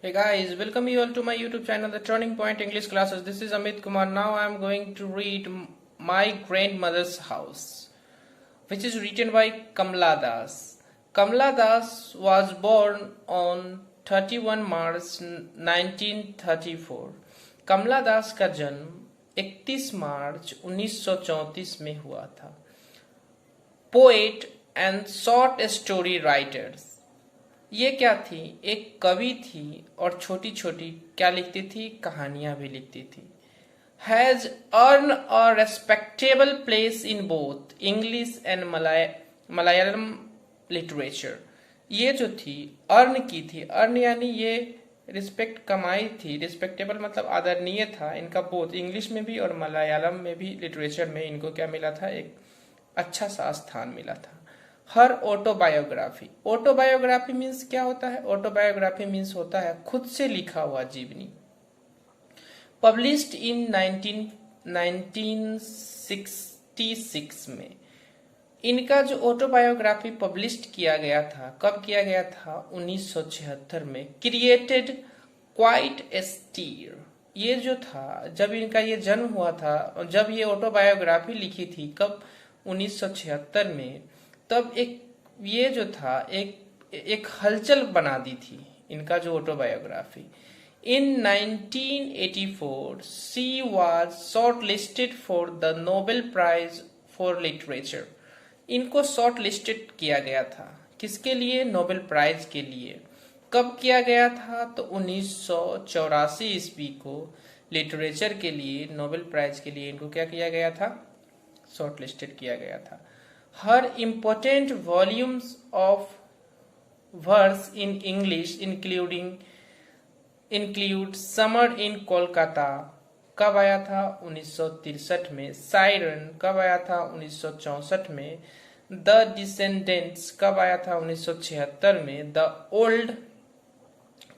Hey guys, welcome you all to my YouTube channel, The Turning Point English Classes. This is Amit Kumar. Now I am going to read My Grandmother's House, which is written by Kamla Das. Kamla Das was born on 31 March 1934. कमला दास का जन्म 31 मार्च 1934 में हुआ था. Poet and short story writers. ये क्या थी? एक कवि थी और छोटी छोटी क्या लिखती थी? कहानियां भी लिखती थी. Has earn a respectable place in both English and Malayalam literature. ये जो थी अर्न की थी. अर्न यानी ये रिस्पेक्ट कमाई थी. रिस्पेक्टेबल मतलब आदरणीय था. इनका बोथ इंग्लिश में भी और मलयालम में भी लिटरेचर में इनको क्या मिला था? एक अच्छा सा स्थान मिला था. हर ऑटोबायोग्राफी. ऑटोबायोग्राफी मीन्स क्या होता है? ऑटोबायोग्राफी मीन्स होता है खुद से लिखा हुआ जीवनी. पब्लिश्ड इन 1966 में. इनका जो ऑटोबायोग्राफी पब्लिश्ड किया गया था, कब किया गया था? 1976 में. Created quite a stir. ये जो था, जब इनका ये जन्म हुआ था, जब ये ऑटोबायोग्राफी लिखी थी, कब? 1976 में. तब एक ये जो था एक हलचल बना दी थी इनका जो autobiography. In 1984 she was shortlisted for the Nobel prize for literature. इनको शॉर्ट लिस्टेड किया गया था. किसके लिए? नोबेल प्राइज के लिए. कब किया गया था? तो 1984 ईस्वी को लिटरेचर के लिए, नोबेल प्राइज के लिए इनको क्या किया गया था? शॉर्ट लिस्टेड किया गया था. Her important volumes of verse in English include Summer in Kolkata. कब आया था? 1963 में. Siren कब आया था? 1964 में. The Descendants कब आया था? 1976 में. The Old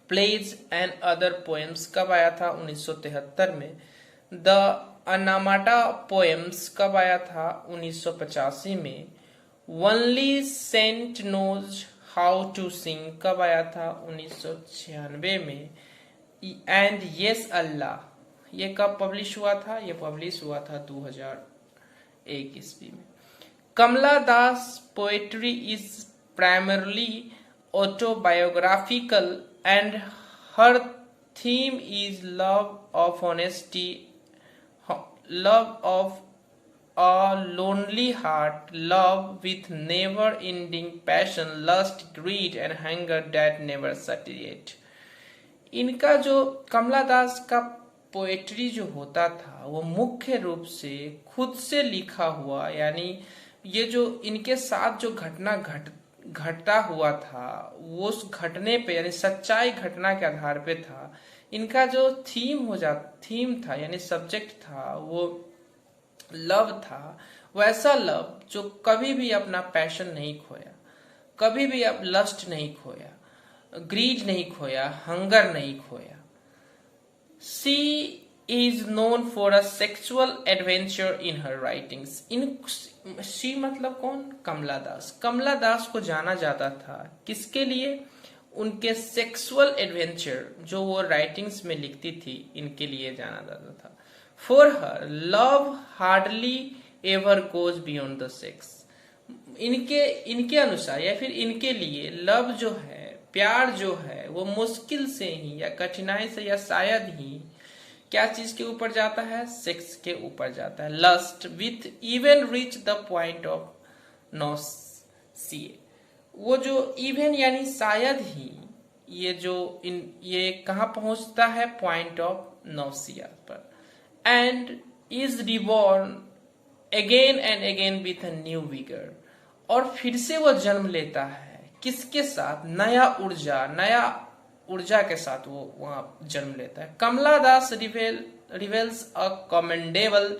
Plays and Other Poems कब आया था? 1973 में. The अनामाटा पोएम्स कब आया था? 1985 में. Only saint knows how to sing कब आया था? 1996 में. एंड यस अल्लाह ये कब पब्लिश हुआ था? ये पब्लिश हुआ था 2001 ईस्वी में. Kamala Das poetry is primarily autobiographical and her theme is love of honesty, love of a lonely heart, love with never ending passion, lust, greed and hunger that never satiate. इनका जो कमला दास का पोएट्री जो होता था वो मुख्य रूप से खुद से लिखा हुआ, यानी ये जो इनके साथ जो घटता हुआ था वो उस घटने पे यानी सच्चाई घटना के आधार पे था. इनका जो थीम था यानी सब्जेक्ट था वो लव था. वैसा लव जो कभी भी अपना पैशन नहीं खोया, कभी भी अब लस्ट नहीं खोया, ग्रीड नहीं खोया, हंगर नहीं खोया. She is known for a sexual adventure in her writings. She मतलब कौन? कमला दास. कमला दास को जाना जाता था किसके लिए? उनके सेक्सुअल एडवेंचर जो वो राइटिंग्स में लिखती थी इनके लिए जाना जाता था. For her love hardly ever goes beyond the sex. इनके अनुसार या फिर इनके लिए लव जो है, प्यार जो है, वो मुश्किल से ही या कठिनाई से या शायद ही क्या चीज के ऊपर जाता है? सेक्स के ऊपर जाता है. Lust with even reach the point of nausea. वो जो इवन यानी शायद ही ये कहाँ पहुंचता है? पॉइंट ऑफ नौसिया पर. And is reborn again and again with a new vigour. और फिर से वो जन्म लेता है. किसके साथ? नया ऊर्जा के साथ वो वहां जन्म लेता है. Kamala Das reveals a commendable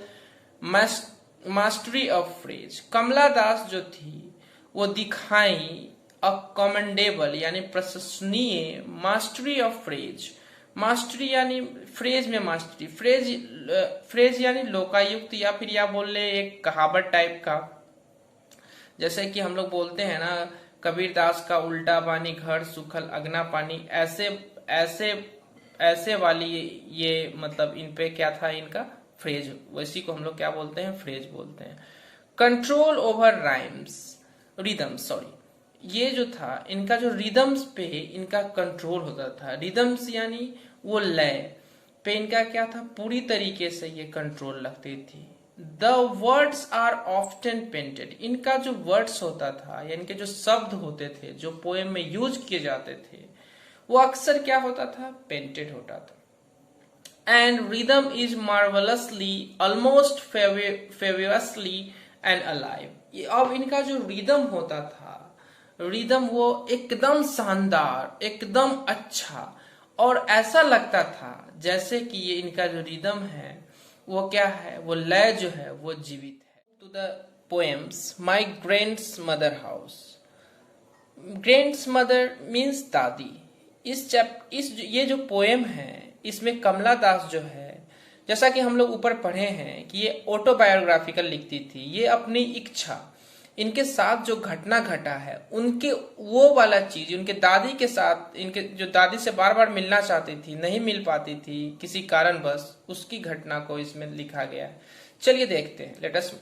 mastery of phrase. Kamala Das जो थी वो दिखाई अ कमेंडेबल यानी प्रशंसनीय मास्टरी ऑफ फ्रेज. मास्टरी यानी फ्रेज में मास्टरी. फ्रेज यानी लोकायुक्त या फिर या बोल ले एक कहावत टाइप का. जैसे कि हम लोग बोलते हैं ना, कबीर दास का उल्टा बानी घर सुखल अगना पानी. ऐसे ऐसे वाली ये मतलब इन पे क्या था इनका फ्रेज, वैसी को हम लोग क्या बोलते हैं, फ्रेज बोलते हैं। Control over rhymes rhythm, sorry, ये जो था इनका जो रिदम्स पे इनका कंट्रोल होता था। रिदम्स यानी वो लय पे इनका क्या था, पूरी तरीके से ये कंट्रोल रखती थी। The words are often painted, इनका जो वर्ड्स होता था यानी कि जो शब्द होते थे जो पोएम में यूज किए जाते थे वो अक्सर क्या होता था, पेंटेड होता था। And rhythm is marvellously almost feverishly and alive. अब इनका जो रिदम होता था, रिदम वो एकदम शानदार, एकदम अच्छा, और ऐसा लगता था जैसे कि ये इनका जो रिदम है वो क्या है, वो लय जो है वो जीवित है। To the poems my grand's mother house. Grand's mother means दादी। इस ये जो पोएम है इसमें कमला दास जो है, जैसा कि हम लोग ऊपर पढ़े हैं कि ये ऑटोबायोग्राफिकल लिखती थी। ये अपनी इच्छा, इनके साथ जो घटना घटा है उनके वो वाला चीज, उनके दादी के साथ, इनके जो दादी से बार बार मिलना चाहती थी, नहीं मिल पाती थी किसी कारणवश, उसकी घटना को इसमें लिखा गया है। चलिए देखते हैं, let us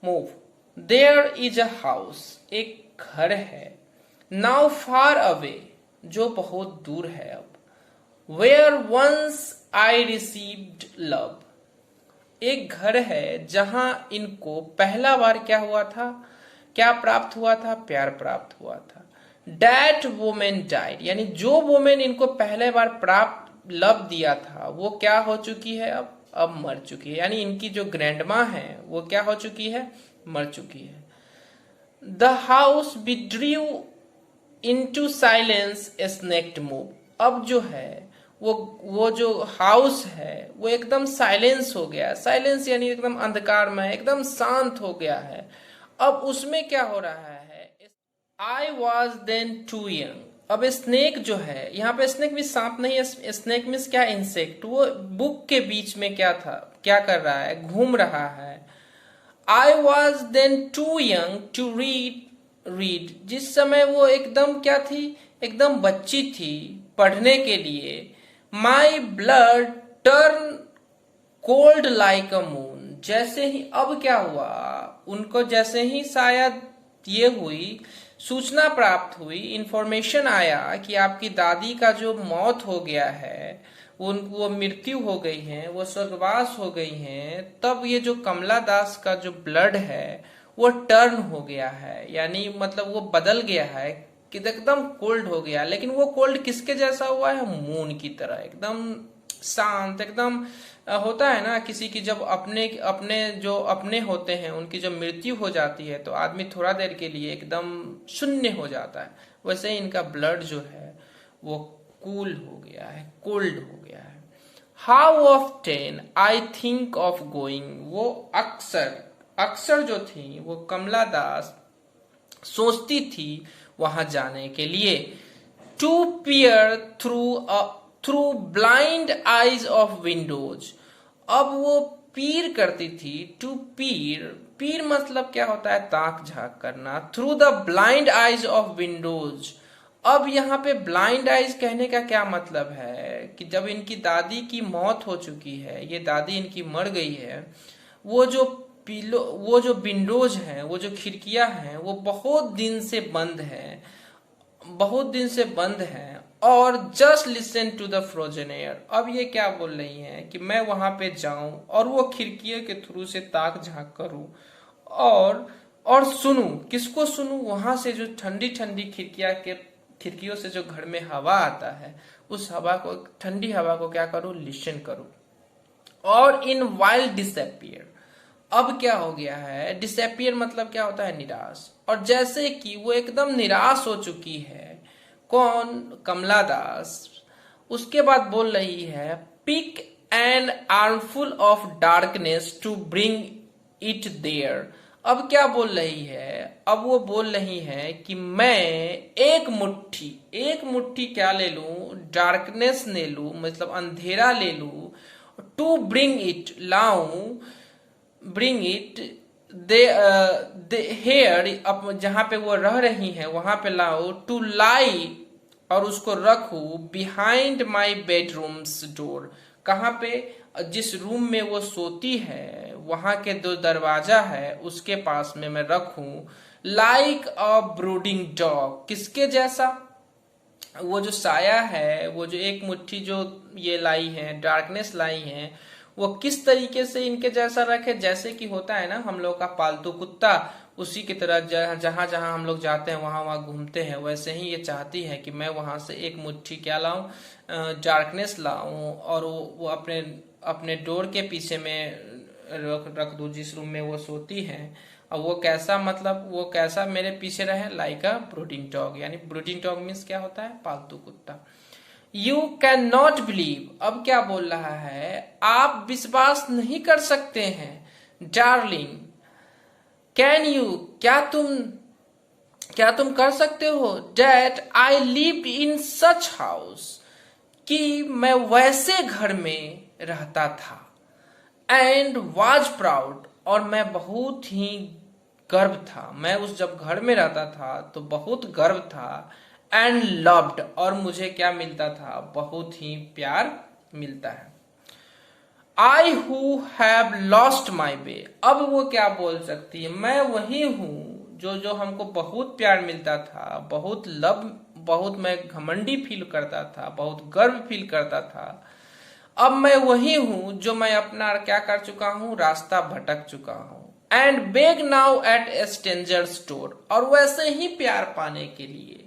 move. There is a house, एक घर है। नाउ फार अवे, जो बहुत दूर है अब। Where once I received love, एक घर है जहां इनको पहला बार क्या हुआ था, क्या प्राप्त हुआ था, प्यार प्राप्त हुआ था। डैट वोमेन डाइड, यानी जो वोमेन इनको पहले बार प्राप्त लव दिया था वो क्या हो चुकी है, अब मर चुकी है। यानी इनकी जो ग्रैंडमा है वो क्या हो चुकी है, मर चुकी है। The house withdrew into silence a snaked move, अब जो है वो जो हाउस है वो एकदम साइलेंस हो गया। साइलेंस यानी एकदम अंधकार में, एकदम शांत हो गया है। अब उसमें क्या हो रहा है, I was then too young. अब स्नेक जो है, यहाँ पे स्नेक भी सांप नहीं है, स्नेक मीन्स क्या, इंसेक्ट। वो बुक के बीच में क्या था, क्या कर रहा है, घूम रहा है। I was then too young to read, जिस समय वो एकदम क्या थी, एकदम बच्ची थी पढ़ने के लिए। My blood turn cold like a moon, जैसे ही अब क्या हुआ उनको, जैसे ही शायद ये हुई, सूचना प्राप्त हुई, इंफॉर्मेशन आया कि आपकी दादी का जो मौत हो गया है, वो मृत्यु हो गई है, वो स्वर्गवास हो गई हैं, तब ये जो कमला दास का जो ब्लड है वो टर्न हो गया है, यानी मतलब वो बदल गया है कि एकदम कोल्ड हो गया। लेकिन वो कोल्ड किसके जैसा हुआ है, मून की तरह, एकदम शांत, एकदम होता है ना किसी की जब अपने अपने जो अपने होते हैं उनकी जब मृत्यु हो जाती है तो आदमी थोड़ा देर के लिए एकदम शून्य हो जाता है, वैसे ही इनका ब्लड जो है वो कूल हो गया है, कोल्ड हो गया है। How often I think of going, वो अक्सर अक्सर जो थी वो कमला दास सोचती थी वहां जाने के लिए। To peer through blind eyes of windows, अब वो पीर करती थी। टू पीर, पीर मतलब क्या होता है, ताक झांक करना। Through the blind eyes of windows, अब यहाँ पे ब्लाइंड आईज कहने का क्या मतलब है कि जब इनकी दादी की मौत हो चुकी है, ये दादी इनकी मर गई है, वो जो विंडोज हैं, वो जो खिड़कियां हैं वो बहुत दिन से बंद है, बहुत दिन से बंद है। और just listen to the frozen air, अब ये क्या बोल रही हैं कि मैं वहां पे जाऊं और वो खिड़कियों के थ्रू से ताक झांक करूं और सुनूं, किसको सुनूं, वहां से जो ठंडी ठंडी खिड़कियों से जो घर में हवा आता है, उस हवा को, ठंडी हवा को क्या करूं, लिसन करूं। और इन वाइल्ड डिसअपियर, अब क्या हो गया है, डिसअपियर मतलब क्या होता है, निराश। और जैसे कि वो एकदम निराश हो चुकी है, कौन, कमला दास, उसके बाद बोल रही है pick an armful of darkness to bring it there. अब क्या बोल रही है, अब वो बोल रही है कि मैं एक मुट्ठी क्या ले लूं, डार्कनेस ले लूं, मतलब अंधेरा ले लूं, टू ब्रिंग इट, लाऊं, ब्रिंग इट दे हेयर, अब जहां पे वो रह रही हैं वहां पे लाओ, टू लाई और उसको रखूं बिहाइंड माई बेडरूम्स डोर। कहाँ पे? जिस रूम में वो सोती है वहां के दो दरवाजा है उसके पास में मैं रखूं। लाइक अ ब्रूडिंग डॉग, किसके जैसा? वो जो साया है, वो जो एक मुट्ठी जो ये लाई है, डार्कनेस लाई है, वो किस तरीके से इनके जैसा रखे? जैसे कि होता है ना हम लोग का पालतू कुत्ता, उसी की तरह जहां जहां हम लोग जाते हैं वहां वहां घूमते हैं, वैसे ही ये चाहती है कि मैं वहां से एक मुट्ठी क्या लाऊं, डार्कनेस लाऊं, और वो अपने अपने डोर के पीछे में रख दूं जिस रूम में वो सोती है। और वो कैसा, मतलब वो कैसा मेरे पीछे रहे? लाइक अ ब्रूडिंग डॉग, यानी ब्रूडिंग डॉग मीन्स क्या होता है? पालतू कुत्ता। यू कैन नॉट बिलीव, अब क्या बोल रहा है? आप विश्वास नहीं कर सकते हैं डार्लिंग। कैन यू, क्या तुम कर सकते हो? That I live in such house, कि मैं वैसे घर में रहता था। एंड वाज प्राउड, और मैं बहुत ही गर्व था, मैं उस जब घर में रहता था तो बहुत गर्व था। एंड लव्ड, और मुझे क्या मिलता था? बहुत ही प्यार मिलता है। I who have lost my way, अब वो क्या बोल सकती है? मैं वही हूं जो जो हमको बहुत प्यार मिलता था, बहुत लव, बहुत मैं घमंडी फील करता था, बहुत गर्व फील करता था। अब मैं वही हूं जो मैं अपना क्या कर चुका हूं? रास्ता भटक चुका हूं। And beg now at a stranger store, और वैसे ही प्यार पाने के लिए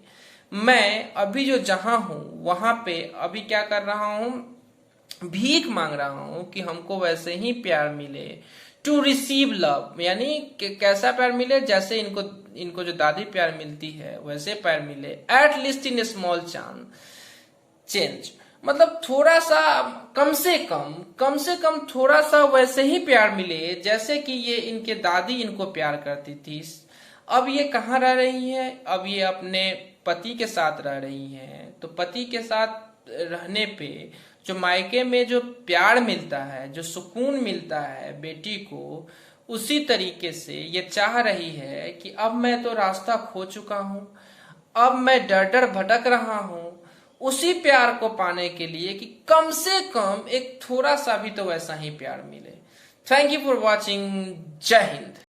मैं अभी जो जहां हूं वहां पे अभी क्या कर रहा हूं? भीख मांग रहा हूं कि हमको वैसे ही प्यार मिले। टू रिसीव लव, यानी कैसा प्यार मिले? जैसे इनको इनको जो दादी प्यार मिलती है वैसे प्यार मिले। At least in A small change, मतलब थोड़ा सा, कम से कम थोड़ा सा वैसे ही प्यार मिले जैसे कि ये इनके दादी इनको प्यार करती थी। अब ये कहाँ रह रही है? अब ये अपने पति के साथ रह रही हैं। तो पति के साथ रहने पे जो मायके में जो प्यार मिलता है, जो सुकून मिलता है बेटी को, उसी तरीके से ये चाह रही है कि अब मैं तो रास्ता खो चुका हूं, अब मैं डर डर भटक रहा हूं, उसी प्यार को पाने के लिए कि कम से कम एक थोड़ा सा भी तो वैसा ही प्यार मिले। Thank you for watching. जय हिंद।